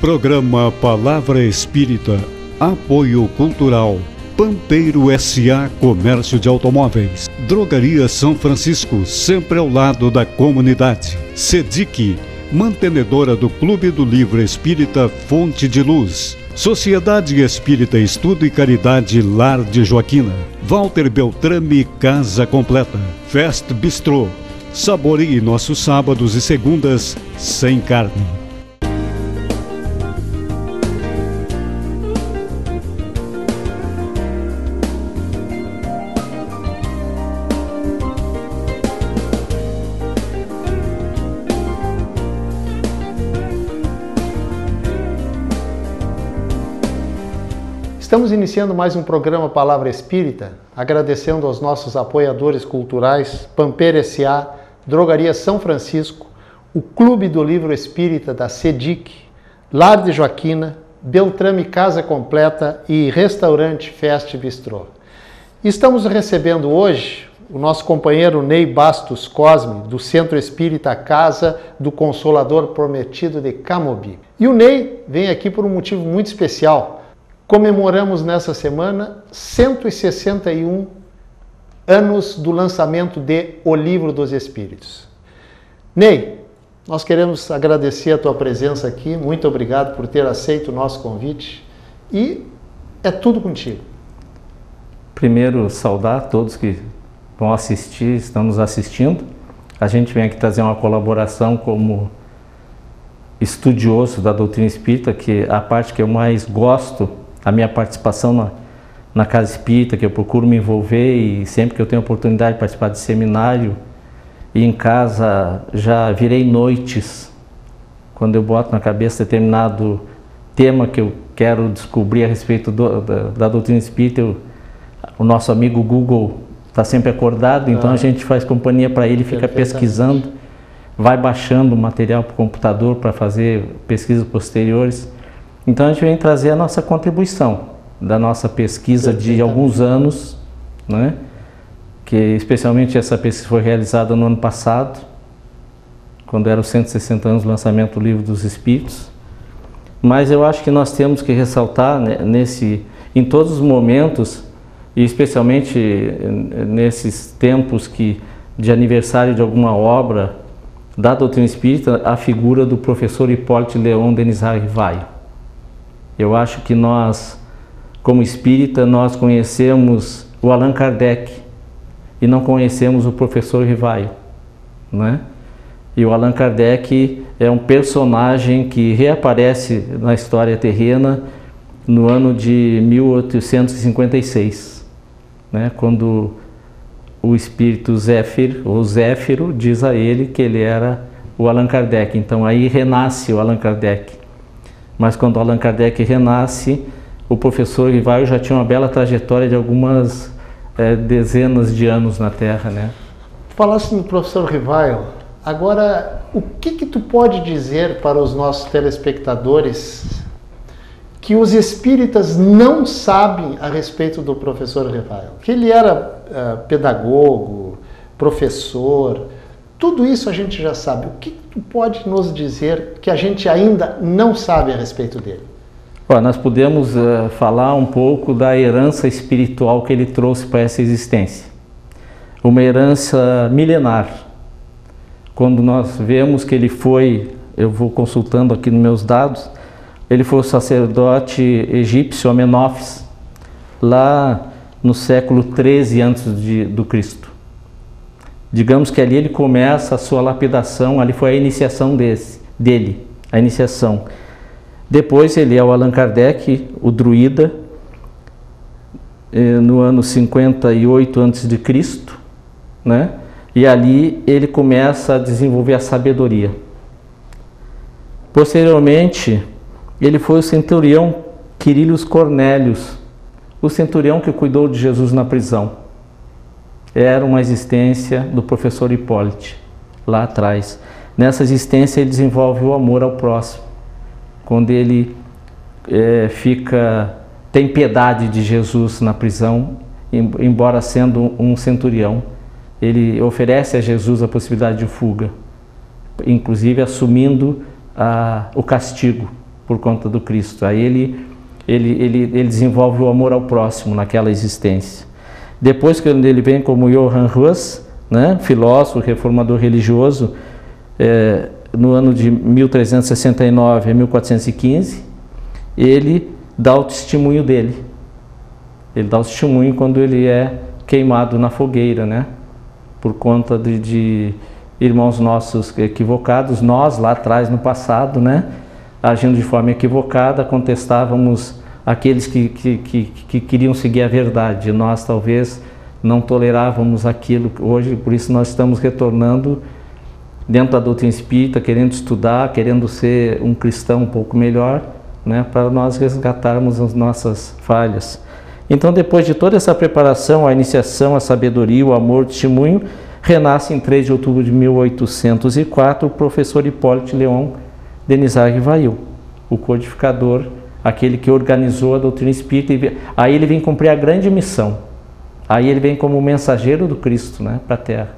Programa Palavra Espírita, apoio cultural, Pampeiro S.A. Comércio de Automóveis, Drogaria São Francisco, sempre ao lado da comunidade, SEDIC, mantenedora do Clube do Livro Espírita Fonte de Luz, Sociedade Espírita Estudo e Caridade Lar de Joaquina, Walter Beltrame Casa Completa, Fest Bistrô, saboreie nossos sábados e segundas sem carne. Estamos iniciando mais um programa Palavra Espírita, agradecendo aos nossos apoiadores culturais, Pampeiro S.A., Drogaria São Francisco, o Clube do Livro Espírita da SEDIC, Lar de Joaquina, Beltrame Casa Completa e Restaurante Fest Bistrô. Estamos recebendo hoje o nosso companheiro Ney Bastos Cosme, do Centro Espírita Casa do Consolador Prometido de Camobi. E o Ney vem aqui por um motivo muito especial. Comemoramos nessa semana 161 anos do lançamento de O Livro dos Espíritos. Ney, nós queremos agradecer a tua presença aqui, muito obrigado por ter aceito o nosso convite e é tudo contigo. Primeiro, saudar todos que vão assistir, estão nos assistindo. A gente vem aqui trazer uma colaboração como estudioso da doutrina espírita, que a parte que eu mais gosto, a minha participação na Casa Espírita, que eu procuro me envolver e sempre que eu tenho oportunidade de participar de seminário e em casa já virei noites, quando eu boto na cabeça determinado tema que eu quero descobrir a respeito da doutrina espírita, o nosso amigo Google está sempre acordado, então a gente faz companhia para ele, fica pesquisando, vai baixando o material para o computador para fazer pesquisas posteriores. Então a gente vem trazer a nossa contribuição da nossa pesquisa de alguns anos, né? Que especialmente essa pesquisa foi realizada no ano passado, quando eram 160 anos do lançamento do Livro dos Espíritos. Mas eu acho que nós temos que ressaltar, né, em todos os momentos, e especialmente nesses tempos de aniversário de alguma obra da doutrina espírita, a figura do professor Hipólito Leon Denizar Rivaio. Eu acho que nós, como espírita, nós conhecemos o Allan Kardec e não conhecemos o professor Rivaio, né? E o Allan Kardec é um personagem que reaparece na história terrena no ano de 1856, né? Quando o espírito Zéfiro, diz a ele que ele era o Allan Kardec. Então aí renasce o Allan Kardec. Mas quando Allan Kardec renasce, o professor Rivaio já tinha uma bela trajetória de algumas dezenas de anos na Terra, né? Falaste no professor Rivaio, agora o que tu pode dizer para os nossos telespectadores que os espíritas não sabem a respeito do professor Rivaio? Que ele era pedagogo, professor, tudo isso a gente já sabe. O que tu pode nos dizer que a gente ainda não sabe a respeito dele? Nós podemos falar um pouco da herança espiritual que ele trouxe para essa existência. Uma herança milenar. Quando nós vemos que ele foi, eu vou consultando aqui nos meus dados, ele foi o sacerdote egípcio Amenófis, lá no século 13 a.C. do Cristo. Digamos que ali ele começa a sua lapidação, ali foi a iniciação dele, a iniciação. Depois ele é o Allan Kardec, o druida, no ano 58 a.C., né? E ali ele começa a desenvolver a sabedoria. Posteriormente, ele foi o centurião Quirilius Cornélios, o centurião que cuidou de Jesus na prisão. Era uma existência do professor Hipólito, lá atrás. Nessa existência ele desenvolve o amor ao próximo, quando ele tem piedade de Jesus na prisão, embora sendo um centurião. Ele oferece a Jesus a possibilidade de fuga, inclusive assumindo o castigo por conta do Cristo. Aí ele desenvolve o amor ao próximo naquela existência. Depois que ele vem como Johann Hus, né, filósofo, reformador religioso, no ano de 1369 a 1415, ele dá o testemunho dele. Ele dá o testemunho quando ele é queimado na fogueira, né, por conta de irmãos nossos equivocados. Nós, lá atrás, no passado, né, agindo de forma equivocada, contestávamos aqueles que queriam seguir a verdade. Nós, talvez, não tolerávamos aquilo. Hoje, por isso, nós estamos retornando dentro da doutrina espírita, querendo estudar, querendo ser um cristão um pouco melhor, né, para nós resgatarmos as nossas falhas. Então, depois de toda essa preparação, a iniciação, a sabedoria, o amor, o testemunho, renasce em 3 de outubro de 1804 o professor Hipólito Leon Denizar Rivail, o codificador, aquele que organizou a doutrina espírita. Aí ele vem cumprir a grande missão. Aí ele vem como mensageiro do Cristo, né, para a Terra.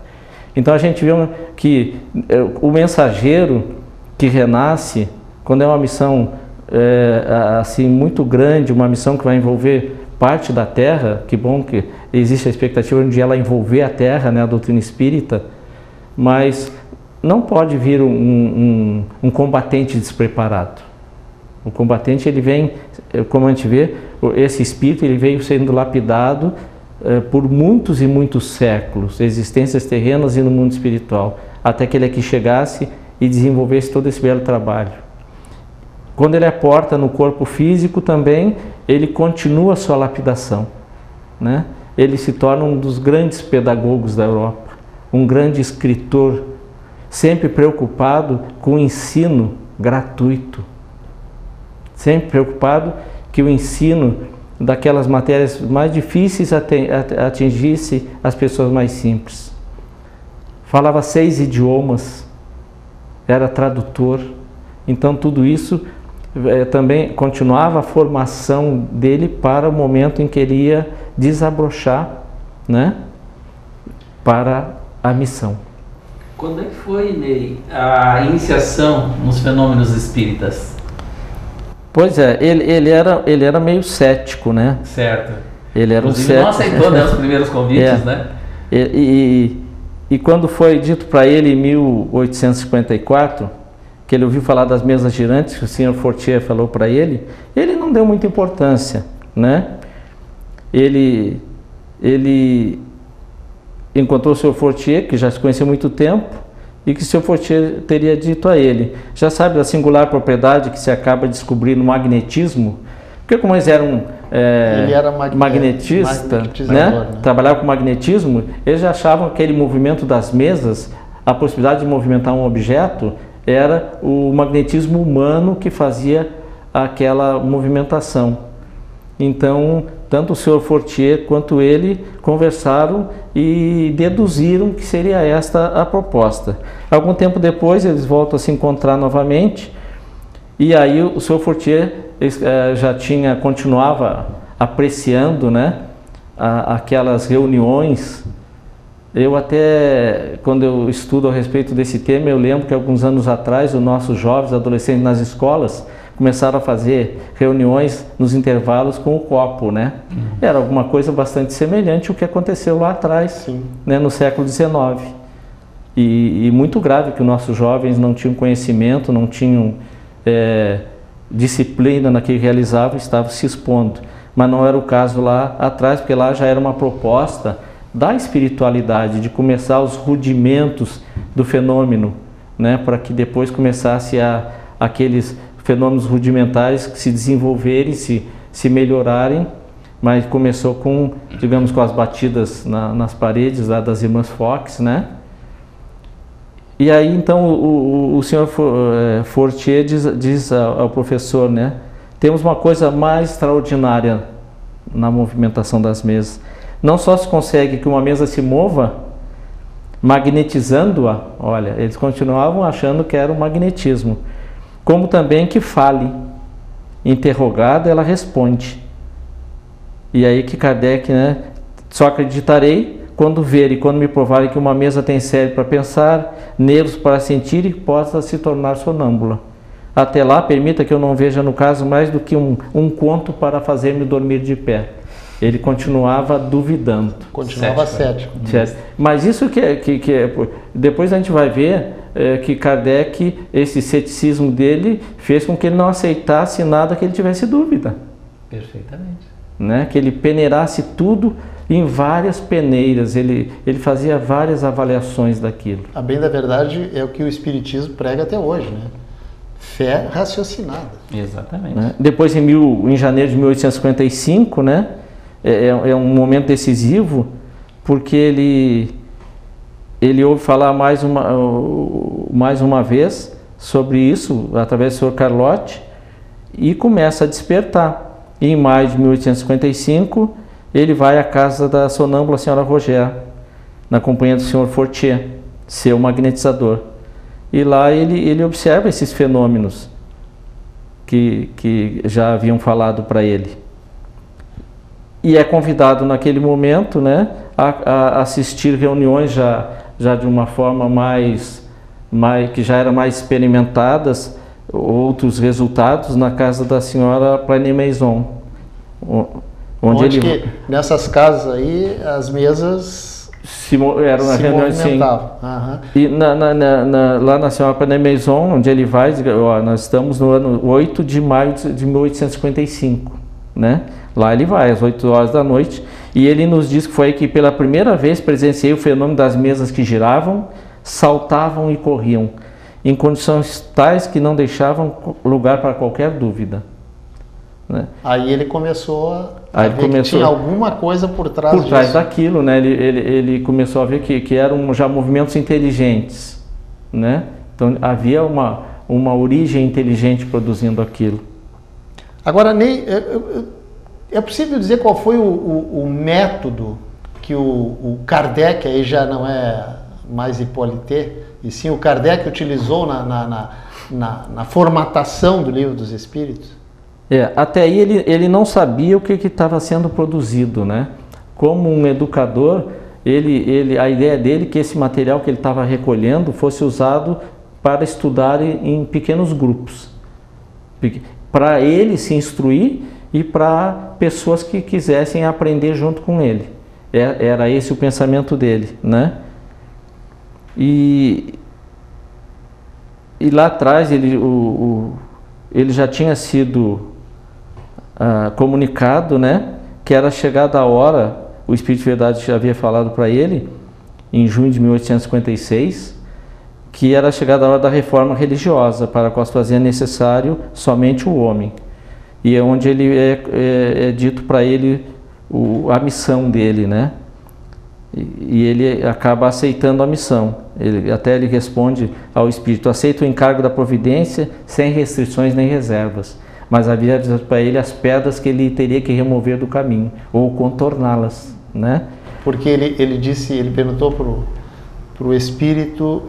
Então a gente vê que o mensageiro que renasce, quando é uma missão assim muito grande, uma missão que vai envolver parte da Terra, que bom que existe a expectativa de ela envolver a Terra, né, a doutrina espírita, mas não pode vir um combatente despreparado. O combatente, ele vem, como a gente vê, esse espírito, ele veio sendo lapidado por muitos e muitos séculos, existências terrenas e no mundo espiritual, até que ele aqui chegasse e desenvolvesse todo esse belo trabalho. Quando ele aporta no corpo físico também, ele continua a sua lapidação, né? Ele se torna um dos grandes pedagogos da Europa, um grande escritor, sempre preocupado com o ensino gratuito, sempre preocupado que o ensino daquelas matérias mais difíceis atingisse as pessoas mais simples. Falava 6 idiomas, era tradutor, então tudo isso também continuava a formação dele para o momento em que ele ia desabrochar, né, para a missão. Quando é que foi, Ney, a iniciação nos fenômenos espíritas? Pois é, ele era meio cético, né? Certo. Ele era inclusive, um cético. Não aceitou, né, os primeiros convites, né? E quando foi dito para ele em 1854, que ele ouviu falar das mesas girantes, que o senhor Fortier falou para ele, ele não deu muita importância, né? Ele encontrou o senhor Fortier, que já se conhecia há muito tempo, e que o senhor Fortier teria dito a ele, já sabe da singular propriedade que se acaba de descobrir no magnetismo? Porque como eles eram ele era magnetista, né? Trabalhava com magnetismo, eles já achavam que aquele movimento das mesas, a possibilidade de movimentar um objeto, era o magnetismo humano que fazia aquela movimentação. Então, tanto o senhor Fortier quanto ele conversaram e deduziram que seria esta a proposta. Algum tempo depois, eles voltam a se encontrar novamente, e aí o senhor Fortier continuava apreciando, né, aquelas reuniões. Eu até, quando eu estudo a respeito desse tema, eu lembro que alguns anos atrás, os nossos jovens, adolescentes nas escolas, começaram a fazer reuniões nos intervalos com o copo, né? Era alguma coisa bastante semelhante ao que aconteceu lá atrás, né, no século XIX. E muito grave que os nossos jovens não tinham conhecimento, não tinham disciplina naquilo que realizavam, estavam se expondo. Mas não era o caso lá atrás, porque lá já era uma proposta da espiritualidade, de começar os rudimentos do fenômeno, né, para que depois começasse aqueles fenômenos rudimentares se desenvolverem, se melhorarem, mas começou com, digamos, com as batidas nas paredes lá das irmãs Fox, né? E aí então o senhor Fortier diz ao professor, né, temos uma coisa mais extraordinária na movimentação das mesas. Não só se consegue que uma mesa se mova magnetizando-a, olha, eles continuavam achando que era o magnetismo, como também que fale. Interrogada, ela responde. E aí que Kardec, né, só acreditarei quando ver e quando me provarem que uma mesa tem cérebro para pensar, nervos para sentir e possa se tornar sonâmbula. até lá permita que eu não veja no caso mais do que um conto para fazer-me dormir de pé. Ele continuava duvidando. Continuava cético. Mas isso depois a gente vai ver que Kardec, esse ceticismo dele, fez com que ele não aceitasse nada que ele tivesse dúvida. Perfeitamente. Né? Que ele peneirasse tudo em várias peneiras, ele fazia várias avaliações daquilo. A bem da verdade é o que o Espiritismo prega até hoje, né? Fé raciocinada. Exatamente. Né? Depois, em janeiro de 1855, né? É um momento decisivo, porque ele ouve falar mais uma vez sobre isso, através do Sr. Carlotti, e começa a despertar. E em maio de 1855, ele vai à casa da sonâmbula senhora Roger, na companhia do Sr. Fortier, seu magnetizador. E lá ele observa esses fenômenos que já haviam falado para ele. E é convidado naquele momento, né, a assistir reuniões já de uma forma que já era mais experimentadas, outros resultados na casa da senhora Plane-Maison. Onde que nessas casas aí as mesas eram nas reuniões, sim. Uhum. E lá na senhora Plane-Maison, onde ele vai, nós estamos no ano 8 de maio de 1855, né? Lá ele vai, às 8 horas da noite, e ele nos diz que foi aí que pela primeira vez presenciei o fenômeno das mesas que giravam, saltavam e corriam, em condições tais que não deixavam lugar para qualquer dúvida. Né? Aí ele começou a ver que tinha alguma coisa por trás daquilo, né? Ele começou a ver que eram já movimentos inteligentes, né? Então havia uma origem inteligente produzindo aquilo. Agora, Ney, é possível dizer qual foi o método que o Kardec, aí já não é mais Hippolyte, e sim o Kardec utilizou na formatação do Livro dos Espíritos? Até aí ele não sabia o que estava sendo produzido, né? Como um educador, a ideia dele é que esse material que ele estava recolhendo fosse usado para estudar em pequenos grupos, para ele se instruir e para pessoas que quisessem aprender junto com ele. Era esse o pensamento dele, né? E lá atrás ele já tinha sido comunicado, né, que era chegada a hora, o Espírito de Verdade já havia falado para ele, em junho de 1856, que era chegada a hora da reforma religiosa, para a qual se fazia necessário somente o homem. E é onde ele é dito para ele a missão dele, né? E ele acaba aceitando a missão. Ele responde ao Espírito: aceito o encargo da providência sem restrições nem reservas. Mas havia dito para ele as pedras que ele teria que remover do caminho, ou contorná-las, né? Porque ele perguntou para o Espírito,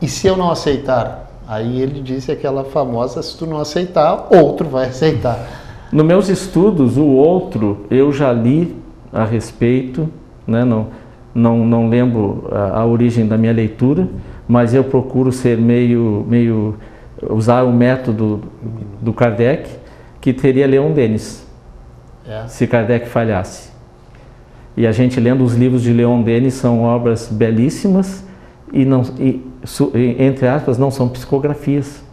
e se eu não aceitar? Aí ele disse aquela famosa: se tu não aceitar, outro vai aceitar. Nos meus estudos, o outro, eu já li a respeito, né? Não lembro a origem da minha leitura, mas eu procuro ser usar o método do Kardec, que teria Leon Denis, se Kardec falhasse. E a gente lendo os livros de Leon Denis, são obras belíssimas e entre aspas, não são psicografias.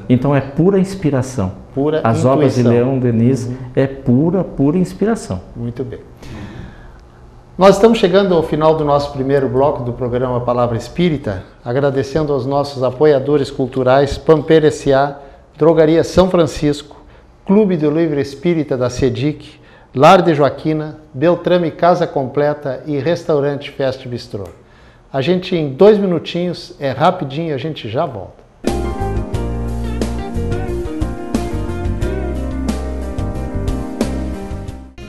Então é pura inspiração. As obras de Leon Denis é pura inspiração. Muito bem. Nós estamos chegando ao final do nosso primeiro bloco do programa Palavra Espírita, agradecendo aos nossos apoiadores culturais Pamper S.A., Drogaria São Francisco, Clube do Livro Espírita da SEDIC, Lar de Joaquina, Beltrame Casa Completa e Restaurante Fest Bistrô. A gente, em 2 minutinhos, é rapidinho, a gente já volta.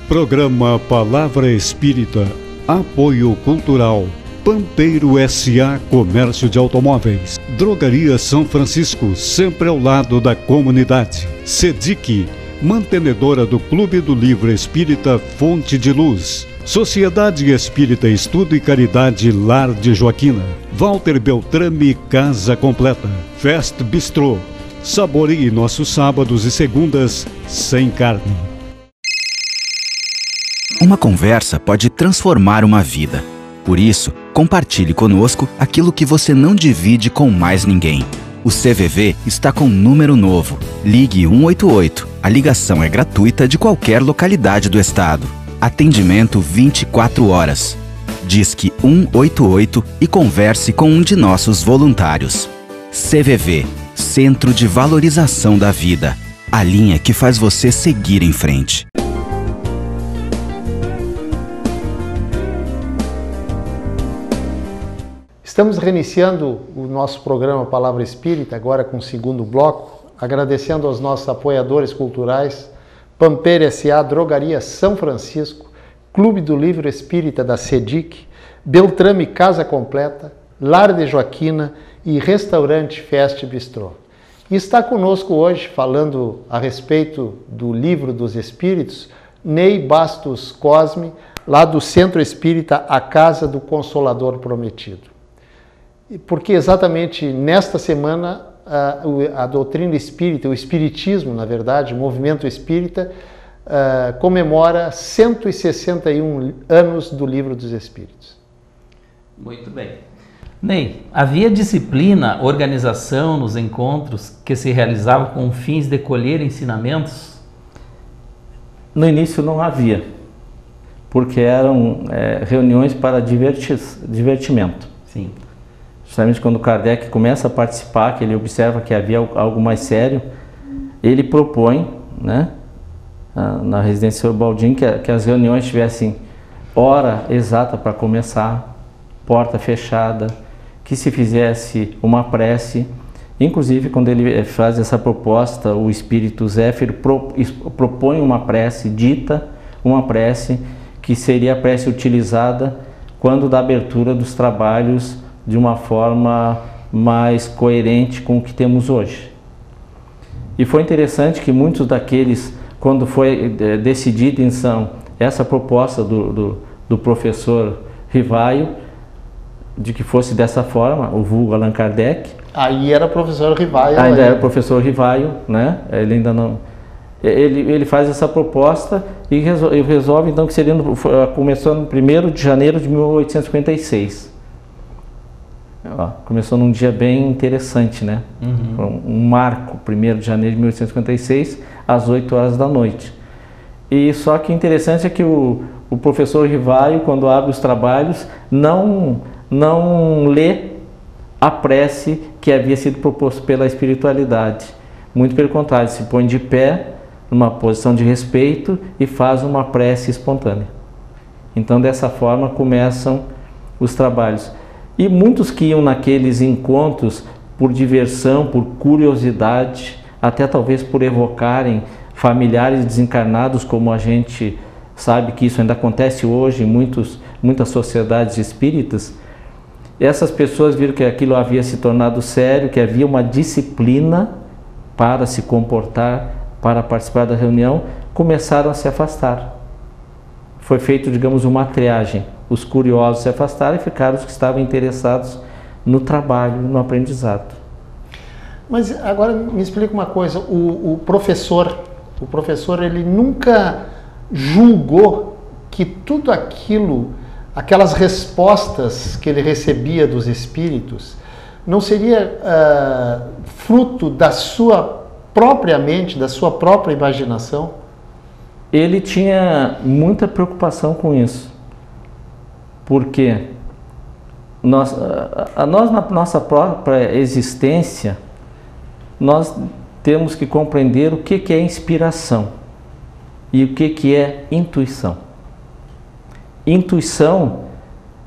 Programa Palavra Espírita, apoio cultural, Pampeiro S.A. Comércio de Automóveis, Drogaria São Francisco, sempre ao lado da comunidade, SEDIC, mantenedora do Clube do Livro Espírita Fonte de Luz, Sociedade Espírita Estudo e Caridade Lar de Joaquina, Walter Beltrame Casa Completa, Fest Bistrô, Saboreie nossos sábados e segundas sem carne. Uma conversa pode transformar uma vida. Por isso, compartilhe conosco aquilo que você não divide com mais ninguém. O CVV está com um número novo. Ligue 188. A ligação é gratuita de qualquer localidade do estado. Atendimento 24 horas. Disque 188 e converse com um de nossos voluntários. CVV, Centro de Valorização da Vida. A linha que faz você seguir em frente. Estamos reiniciando o nosso programa Palavra Espírita, agora com o segundo bloco, agradecendo aos nossos apoiadores culturais, Pampeiro S.A., Drogaria São Francisco, Clube do Livro Espírita da SEDIC, Beltrame Casa Completa, Lar de Joaquina e Restaurante Fest Bistrô. E está conosco hoje, falando a respeito do Livro dos Espíritos, Ney Bastos Cosme, lá do Centro Espírita A Casa do Consolador Prometido. Porque exatamente nesta semana a doutrina espírita, o espiritismo, na verdade, o movimento espírita, comemora 161 anos do Livro dos Espíritos. Muito bem. Ney, havia disciplina, organização nos encontros que se realizavam com fins de colher ensinamentos? No início não havia, porque eram reuniões para divertimento. Sim. Justamente quando Kardec começa a participar, que ele observa que havia algo mais sério, ele propõe, né, na residência Baldin, que as reuniões tivessem hora exata para começar, porta fechada, que se fizesse uma prece. Inclusive, quando ele faz essa proposta, o Espírito Zéfiro propõe uma prece, dita uma prece, que seria a prece utilizada quando da abertura dos trabalhos de uma forma mais coerente com o que temos hoje. E foi interessante que muitos daqueles, quando foi decidida então essa proposta do professor Rivaio, de que fosse dessa forma, o vulgo Allan Kardec. Aí era professor Rivaio. Ainda era professor Rivaio, né? Ele ainda não... Ele faz essa proposta e resolve então que seria começou no 1º de janeiro de 1856. Começou num dia bem interessante, né? Uhum. Um marco, 1º de janeiro de 1856, às 8 horas da noite. E só que interessante é que o professor Rivaio, quando abre os trabalhos, não lê a prece que havia sido proposta pela espiritualidade. Muito pelo contrário, se põe de pé, numa posição de respeito e faz uma prece espontânea. Então, dessa forma, começam os trabalhos. E muitos que iam naqueles encontros por diversão, por curiosidade, até talvez por evocarem familiares desencarnados, como a gente sabe que isso ainda acontece hoje em muitas sociedades espíritas, essas pessoas viram que aquilo havia se tornado sério, que havia uma disciplina para se comportar, para participar da reunião, começaram a se afastar. Foi feito, digamos, uma triagem. Os curiosos se afastaram e ficaram os que estavam interessados no trabalho, no aprendizado. Mas agora me explica uma coisa, o professor ele nunca julgou que tudo aquilo, aquelas respostas que ele recebia dos espíritos, não seria fruto da sua própria mente, da sua própria imaginação? Ele tinha muita preocupação com isso, porque nós na nossa própria existência, nós temos que compreender o que é inspiração e o que é intuição. Intuição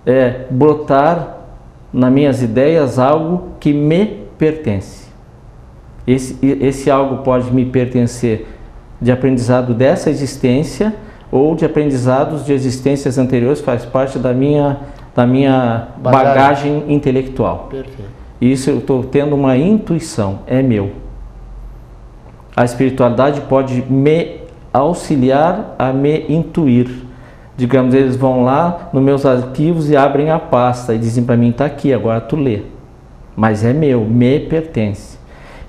é brotar nas minhas ideias algo que me pertence. Esse algo pode me pertencer de aprendizado dessa existência ou de aprendizados de existências anteriores, faz parte da minha bagagem intelectual. Perfeito. Isso eu estou tendo uma intuição, é meu. A espiritualidade pode me auxiliar a me intuir. Digamos, eles vão lá nos meus arquivos e abrem a pasta e dizem para mim, está aqui, agora tu lê. Mas é meu, me pertence.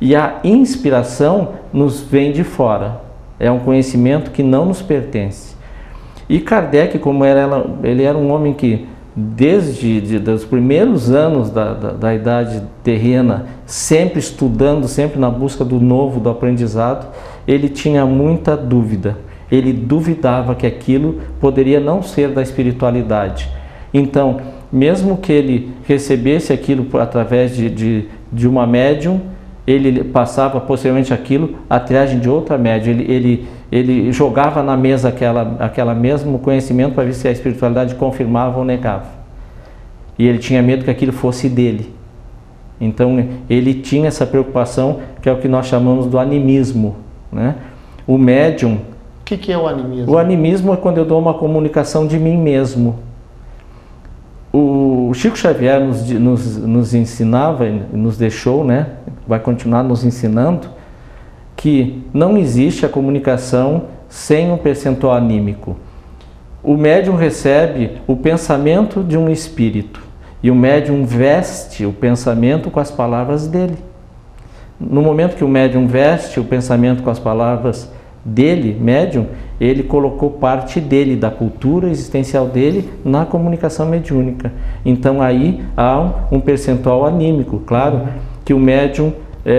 E a inspiração nos vem de fora, é um conhecimento que não nos pertence. E Kardec, como ele era um homem que, desde os primeiros anos da idade terrena, sempre estudando, sempre na busca do novo, do aprendizado, ele tinha muita dúvida. Ele duvidava que aquilo poderia não ser da espiritualidade. Então, mesmo que ele recebesse aquilo através de uma médium, ele passava posteriormente aquilo à triagem de outra médium. Ele jogava na mesa aquela mesmo conhecimento para ver se a espiritualidade confirmava ou negava. E ele tinha medo que aquilo fosse dele. Então ele tinha essa preocupação, que é o que nós chamamos do animismo, né? O médium... O que é o animismo? O animismo é quando eu dou uma comunicação de mim mesmo. O Chico Xavier nos ensinava, nos deixou, né? Vai continuar nos ensinando, que não existe a comunicação sem um percentual anímico. O médium recebe o pensamento de um espírito e o médium veste o pensamento com as palavras dele. No momento que o médium veste o pensamento com as palavras dele, médium, ele colocou parte dele, da cultura existencial dele, na comunicação mediúnica. Então aí há um percentual anímico. Claro que o médium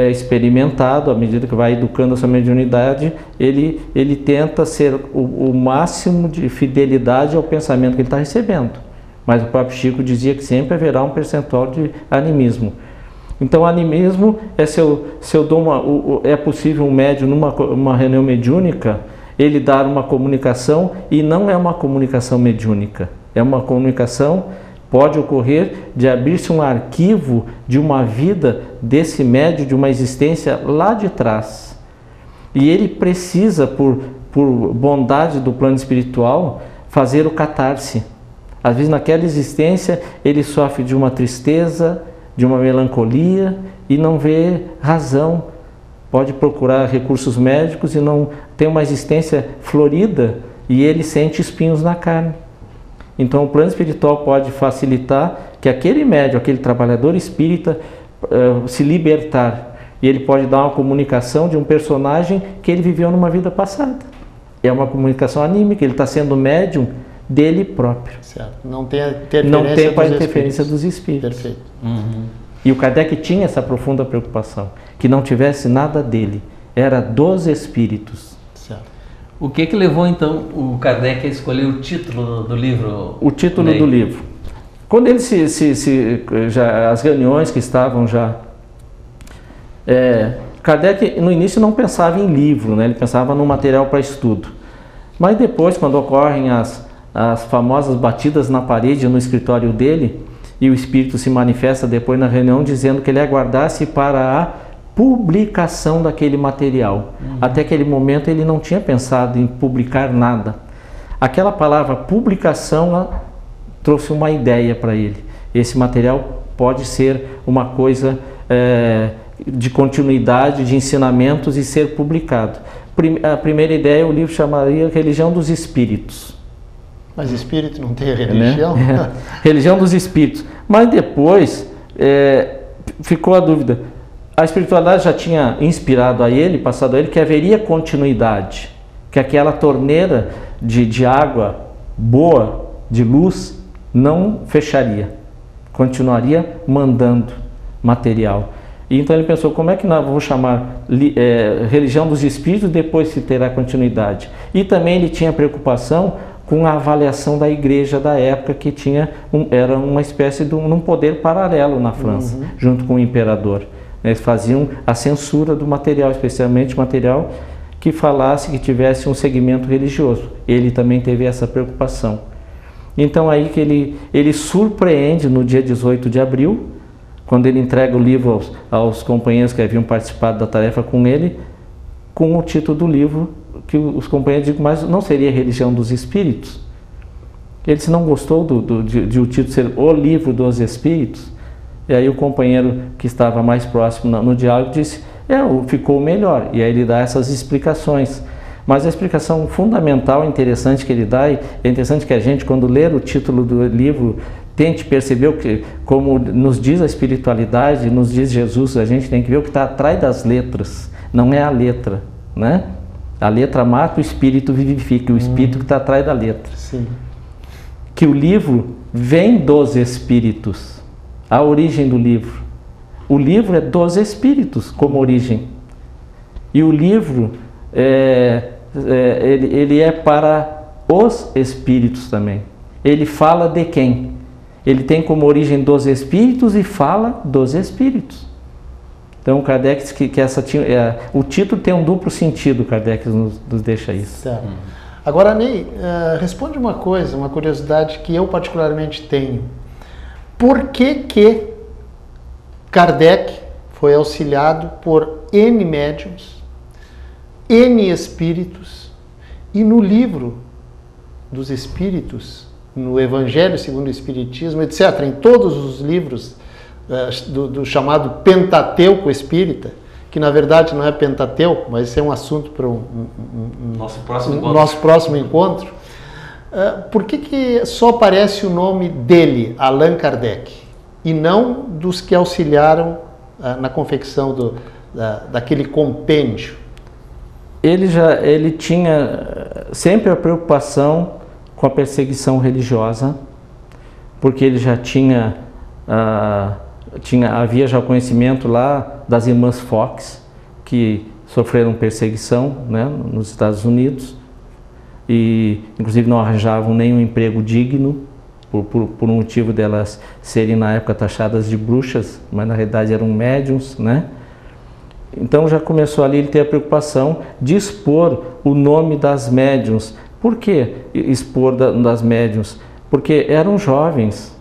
experimentado, à medida que vai educando a sua mediunidade, ele tenta ser o máximo de fidelidade ao pensamento que ele está recebendo. Mas o próprio Chico dizia que sempre haverá um percentual de animismo. Então, o animismo é se eu dou é possível um médium numa reunião mediúnica, ele dar uma comunicação, e não é uma comunicação mediúnica, é uma comunicação, pode ocorrer de abrir-se um arquivo de uma vida desse médium, de uma existência lá de trás. E ele precisa, por bondade do plano espiritual, fazer o catarse. Às vezes naquela existência ele sofre de uma tristeza, de uma melancolia e não vê razão. Pode procurar recursos médicos e não tem uma existência florida e ele sente espinhos na carne. Então o plano espiritual pode facilitar que aquele médium, aquele trabalhador espírita se libertar. E ele pode dar uma comunicação de um personagem que ele viveu numa vida passada. É uma comunicação anímica, ele está sendo médium dele próprio. Certo. Não tem a interferência dos espíritos. Perfeito. E o Kardec tinha essa profunda preocupação, que não tivesse nada dele, era dos espíritos. Certo. O que levou então o Kardec a escolher o título do livro? O título do livro. Quando ele já as reuniões que estavam já... Kardec no início não pensava em livro, né? Ele pensava no material para estudo. Mas depois, quando ocorrem as famosas batidas na parede no escritório dele, e o espírito se manifesta depois na reunião dizendo que ele aguardasse para a publicação daquele material. Até aquele momento ele não tinha pensado em publicar nada. Aquela palavra publicação trouxe uma ideia para ele. Esse material pode ser uma coisa de continuidade, de ensinamentos e ser publicado. A primeira ideia, o livro chamaria Religião dos Espíritos. Mas espírito não tem religião? Né? Religião dos Espíritos. Mas depois ficou a dúvida. A espiritualidade já tinha inspirado a ele, passado a ele, que haveria continuidade, que aquela torneira de água boa, de luz, não fecharia, continuaria mandando material. E então ele pensou, como é que nós vamos chamar Religião dos Espíritos, depois se terá continuidade? E também ele tinha preocupação com a avaliação da igreja da época, que era uma espécie de um poder paralelo na França, junto com o imperador. Eles faziam a censura do material, especialmente material que falasse, que tivesse um segmento religioso. Ele também teve essa preocupação. Então aí que ele surpreende no dia 18 de abril, quando ele entrega o livro aos companheiros que haviam participado da tarefa com ele, com o título do livro, que os companheiros dizem, mas não seria Religião dos Espíritos? Ele não gostou de o título ser O Livro dos Espíritos. E aí o companheiro que estava mais próximo no diálogo disse, ficou melhor. E aí ele dá essas explicações. Mas a explicação fundamental, interessante que ele dá, e é interessante que a gente, quando ler o título do livro, tente perceber o que, como nos diz a espiritualidade, nos diz Jesus, a gente tem que ver o que está atrás das letras, não é a letra, né? A letra mata, o espírito vivifica, o espírito que está atrás da letra. Sim. Que o livro vem dos espíritos, a origem do livro. O livro é dos espíritos como origem. E o livro, ele é para os espíritos também. Ele fala de quem? Ele tem como origem dos espíritos e fala dos espíritos. Então, Kardec diz que o título tem um duplo sentido, Kardec nos deixa isso. Certo. Agora, Ney, responde uma coisa, uma curiosidade que eu particularmente tenho. Por que Kardec foi auxiliado por N médiuns, N espíritos, e no livro dos espíritos, no Evangelho segundo o Espiritismo, etc., em todos os livros do chamado Pentateuco Espírita, que na verdade não é Pentateuco, mas esse é um assunto para nosso próximo encontro. Por que só aparece o nome dele, Allan Kardec, e não dos que auxiliaram na confecção daquele compêndio? Ele tinha sempre a preocupação com a perseguição religiosa, porque ele já havia já o conhecimento lá das irmãs Fox, que sofreram perseguição, né, nos Estados Unidos, e inclusive não arranjavam nenhum emprego digno, por um motivo delas serem na época taxadas de bruxas, mas na realidade eram médiums, né? Então já começou ali ele ter a preocupação de expor o nome das médiums. Por que expor das médiums? Porque eram jovens,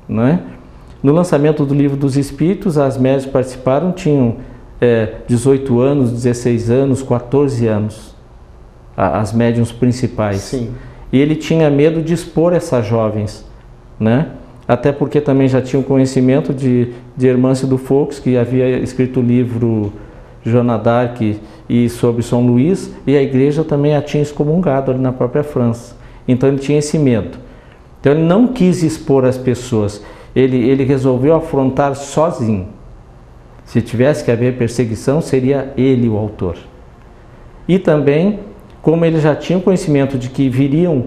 né? No lançamento do Livro dos Espíritos, as médiuns que participaram tinham 18 anos, 16 anos, 14 anos, as médiuns principais. Sim. E ele tinha medo de expor essas jovens, né? Até porque também já tinha o conhecimento de Hermâncio do Foucault, que havia escrito o livro Joana d'Arc e sobre São Luís, e a igreja também a tinha excomungado ali na própria França. Então ele tinha esse medo. Então ele não quis expor as pessoas, ele resolveu afrontar sozinho. Se tivesse que haver perseguição, seria ele o autor. E também, como ele já tinha o conhecimento de que viriam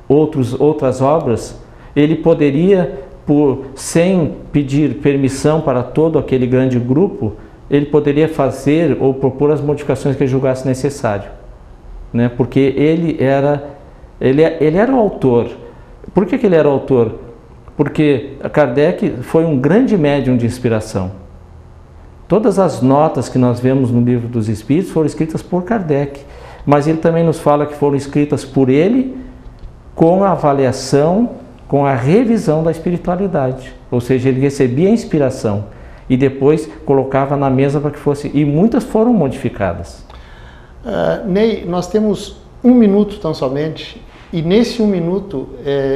outras obras, ele poderia, sem pedir permissão para todo aquele grande grupo, ele poderia fazer ou propor as modificações que ele julgasse necessário, né? Porque ele era o autor. Por que ele era o autor? Porque Kardec foi um grande médium de inspiração. Todas as notas que nós vemos no Livro dos Espíritos foram escritas por Kardec, mas ele também nos fala que foram escritas por ele com a avaliação, com a revisão da espiritualidade. Ou seja, ele recebia a inspiração e depois colocava na mesa para que fosse, e muitas foram modificadas. Ney, nós temos 1 minuto tão somente, e nesse 1 minuto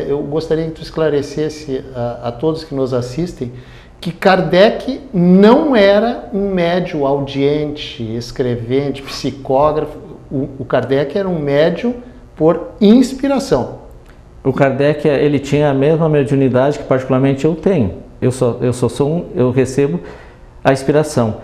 eu gostaria que tu esclarecesse a todos que nos assistem que Kardec não era um médium audiente, escrevente, psicógrafo. O Kardec era um médium por inspiração. O Kardec, ele tinha a mesma mediunidade que particularmente eu tenho. Eu recebo a inspiração.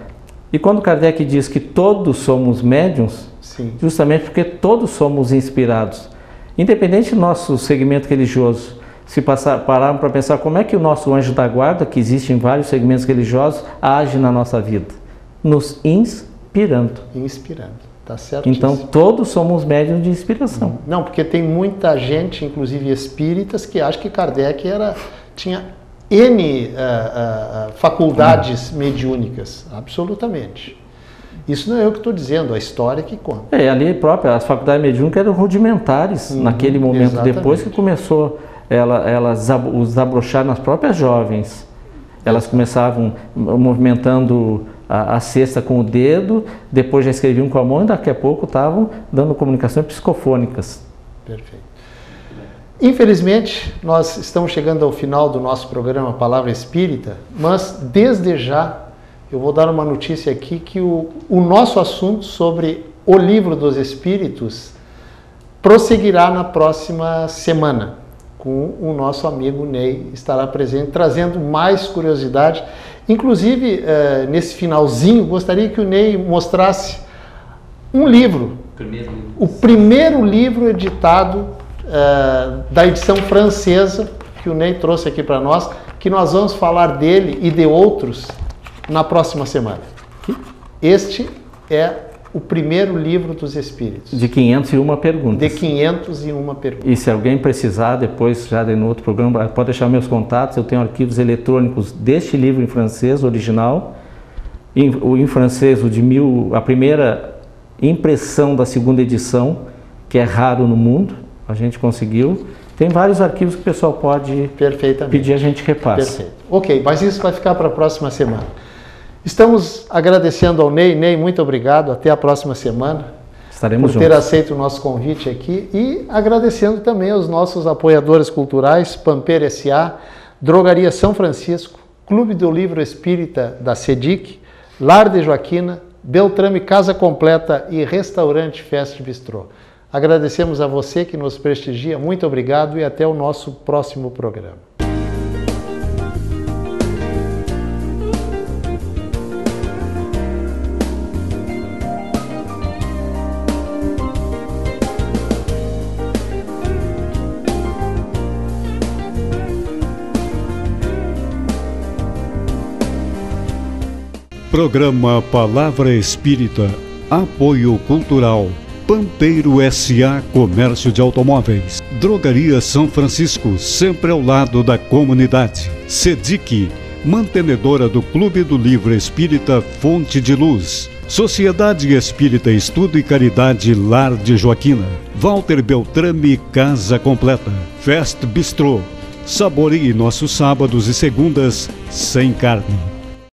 E quando Kardec diz que todos somos médiuns, sim, justamente porque todos somos inspirados. Independente do nosso segmento religioso, se pararmos para pensar como é que o nosso anjo da guarda, que existe em vários segmentos religiosos, age na nossa vida? Nos inspirando. Inspirando, tá certo? Então todos somos médiuns de inspiração. Não, porque tem muita gente, inclusive espíritas, que acha que Kardec tinha N faculdades mediúnicas, absolutamente. Isso não é eu que estou dizendo, a história que conta. Ali própria, as faculdades mediúnicas eram rudimentares naquele momento, exatamente. Depois que começou elas desabrochar nas próprias jovens. Elas começavam movimentando a cesta com o dedo, depois já escreviam com a mão e daqui a pouco estavam dando comunicações psicofônicas. Perfeito. Infelizmente, nós estamos chegando ao final do nosso programa Palavra Espírita, mas desde já eu vou dar uma notícia aqui que o nosso assunto sobre o Livro dos Espíritos prosseguirá na próxima semana, com o nosso amigo Ney, estará presente, trazendo mais curiosidade. Inclusive, nesse finalzinho, gostaria que o Ney mostrasse um livro. O primeiro livro editado da edição francesa, que o Ney trouxe aqui para nós, que nós vamos falar dele e de outros na próxima semana. Este é o primeiro livro dos Espíritos. De 501 perguntas. De 501 perguntas. E se alguém precisar, depois, já no outro programa, pode deixar meus contatos. Eu tenho arquivos eletrônicos deste livro em francês, original. Em francês, a primeira impressão da segunda edição, que é raro no mundo. A gente conseguiu. Tem vários arquivos que o pessoal pode pedir, a gente repassa. Perfeito. Ok, mas isso vai ficar para a próxima semana. Estamos agradecendo ao Ney. Ney, muito obrigado. Até a próxima semana. Estaremos juntos. Por ter aceito o nosso convite aqui. E agradecendo também aos nossos apoiadores culturais, Pampeiro S.A., Drogaria São Francisco, Clube do Livro Espírita da SEDIC, Lar de Joaquina, Beltrame Casa Completa e Restaurante Fest Bistrô. Agradecemos a você que nos prestigia. Muito obrigado e até o nosso próximo programa. Programa Palavra Espírita, Apoio Cultural, Pampeiro S.A. Comércio de Automóveis, Drogaria São Francisco, sempre ao lado da comunidade, SEDIC, mantenedora do Clube do Livro Espírita Fonte de Luz, Sociedade Espírita Estudo e Caridade Lar de Joaquina, Walter Beltrame Casa Completa, Fest Bistrô. Saboreie nossos sábados e segundas sem carne.